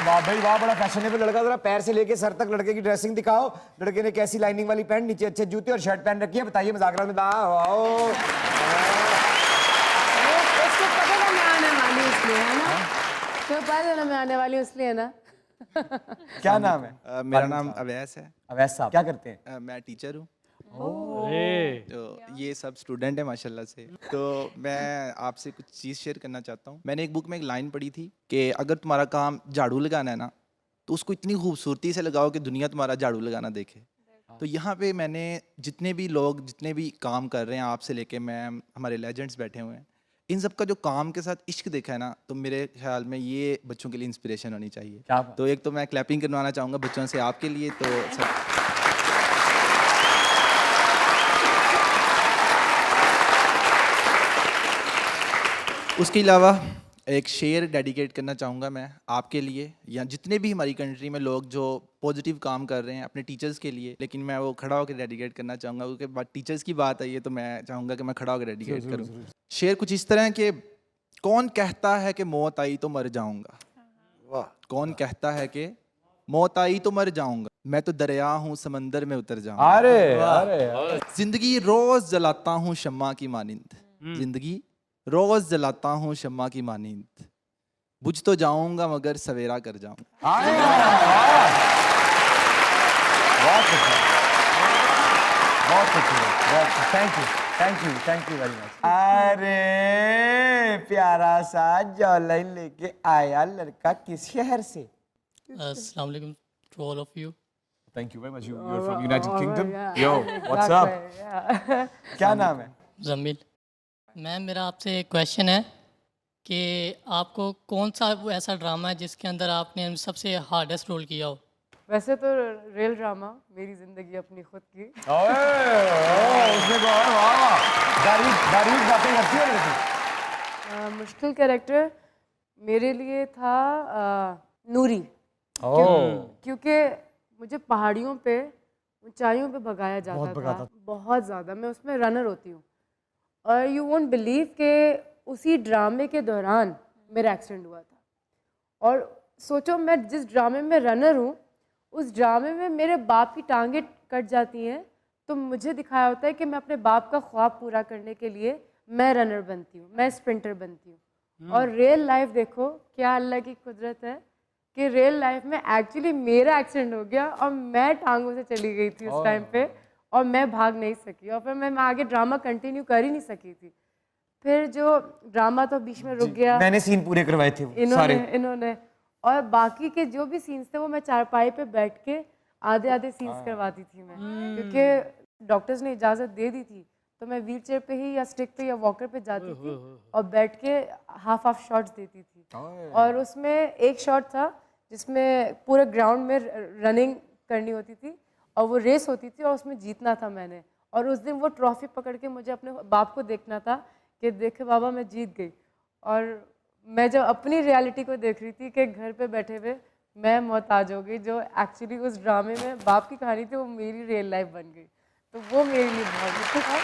वाह भाई वाह, बड़ा फैशनेबल लड़का। जरा पैर से लेके सर तक लड़के की ड्रेसिंग दिखाओ। लड़के ने कैसी लाइनिंग वाली पैंट, नीचे अच्छे जूते और शर्ट पहन रखी है, बताइए मजाक में। उसको पता था मैं आने वाली इसलिए, है ना? तो पता था मैं आने वाली इसलिए, है ना? क्या नाम है? मेरा नाम अवैस है। अवैस साहब क्या करते हैं? मैं टीचर हूँ। तो ये सब स्टूडेंट है माशाल्लाह से। तो मैं आपसे कुछ चीज़ शेयर करना चाहता हूँ। मैंने एक बुक में एक लाइन पढ़ी थी कि अगर तुम्हारा काम झाड़ू लगाना है ना, तो उसको इतनी खूबसूरती से लगाओ कि दुनिया तुम्हारा झाड़ू लगाना देखे। तो यहाँ पे मैंने जितने भी लोग जितने भी काम कर रहे हैं, आपसे लेके मैम, हमारे लेजेंड्स बैठे हुए हैं, इन सब का जो काम के साथ इश्क देखा है ना, तो मेरे ख्याल में ये बच्चों के लिए इंस्पिरेशन होनी चाहिए। तो एक तो मैं क्लैपिंग करवाना चाहूँगा बच्चों से आपके लिए। तो सब उसके अलावा एक शेर डेडिकेट करना चाहूँगा मैं आपके लिए, या जितने भी हमारी कंट्री में लोग जो पॉजिटिव काम कर रहे हैं अपने टीचर्स के लिए, लेकिन मैं वो खड़ा होकर डेडिकेट करना चाहूँगा क्योंकि टीचर्स की बात आई है तो मैं चाहूँगा कि मैं खड़ा होकर डेडिकेट करूँ। शेर कुछ इस तरह है कि कौन कहता है कि मौत आई तो मर जाऊँगा, कौन कहता है कि मौत आई तो मर जाऊँगा, मैं तो दरिया हूँ समंदर में उतर जाऊँगा। अरे जिंदगी रोज जलाता हूँ शम्मा की मानिंद, जिंदगी रोज जलाता हूँ शम्मा की मानिंद, बुझ तो जाऊंगा मगर सवेरा कर जाऊंगा। Thank you very much. अरे प्यारा सा जौलन लेके आया लड़का किस शहर से? अस्सलाम वालेकुम to all of you. Thank you very much. You're from United Kingdom. Yo, what's up? क्या नाम है? जमील। मैम मेरा आपसे एक क्वेश्चन है कि आपको कौन सा वो ऐसा ड्रामा है जिसके अंदर आपने सबसे हार्डेस्ट रोल किया हो? वैसे तो रियल ड्रामा मेरी जिंदगी अपनी खुद की। उसमें तो बारीक बातें करती है लड़की। मुश्किल कैरेक्टर मेरे लिए था नूरी, क्योंकि मुझे पहाड़ियों पे ऊंचाइयों पे भगाया जाता था बहुत ज़्यादा। मैं उसमें रनर होती हूँ और यू वोंट बिलीव के उसी ड्रामे के दौरान मेरा एक्सीडेंट हुआ था। और सोचो मैं जिस ड्रामे में रनर हूँ उस ड्रामे में मेरे बाप की टांगें कट जाती हैं, तो मुझे दिखाया होता है कि मैं अपने बाप का ख्वाब पूरा करने के लिए मैं रनर बनती हूँ, मैं स्प्रिंटर बनती हूँ। और रियल लाइफ देखो क्या अल्लाह की कुदरत है कि रियल लाइफ में एक्चुअली मेरा एक्सीडेंट हो गया और मैं टांगों से चली गई थी उस टाइम पे और मैं भाग नहीं सकी और फिर मैं आगे ड्रामा कंटिन्यू कर ही नहीं सकी थी। फिर जो ड्रामा तो बीच में रुक गया। मैंने सीन पूरे करवाए थे इन्होंने और बाकी के जो भी सीन्स थे वो मैं चारपाई पे बैठ के आधे सीन्स करवाती थी मैं, क्योंकि डॉक्टर्स ने इजाज़त दे दी थी। तो मैं व्हील चेयर पे ही या स्टिक पे या वॉकर पे जाती थी और बैठ के हाफ शॉट्स देती थी। और उसमें एक शॉट था जिसमें पूरे ग्राउंड में रनिंग करनी होती थी और वो रेस होती थी और उसमें जीतना था मैंने। और उस दिन वो ट्रॉफी पकड़ के मुझे अपने बाप को देखना था कि देखे बाबा मैं जीत गई। और मैं जब अपनी रियलिटी को देख रही थी कि घर पे बैठे हुए मैं मोहताज हो गई, जो एक्चुअली उस ड्रामे में बाप की कहानी थी वो मेरी रियल लाइफ बन गई। तो वो मेरे लिए बहुत मुश्किल था।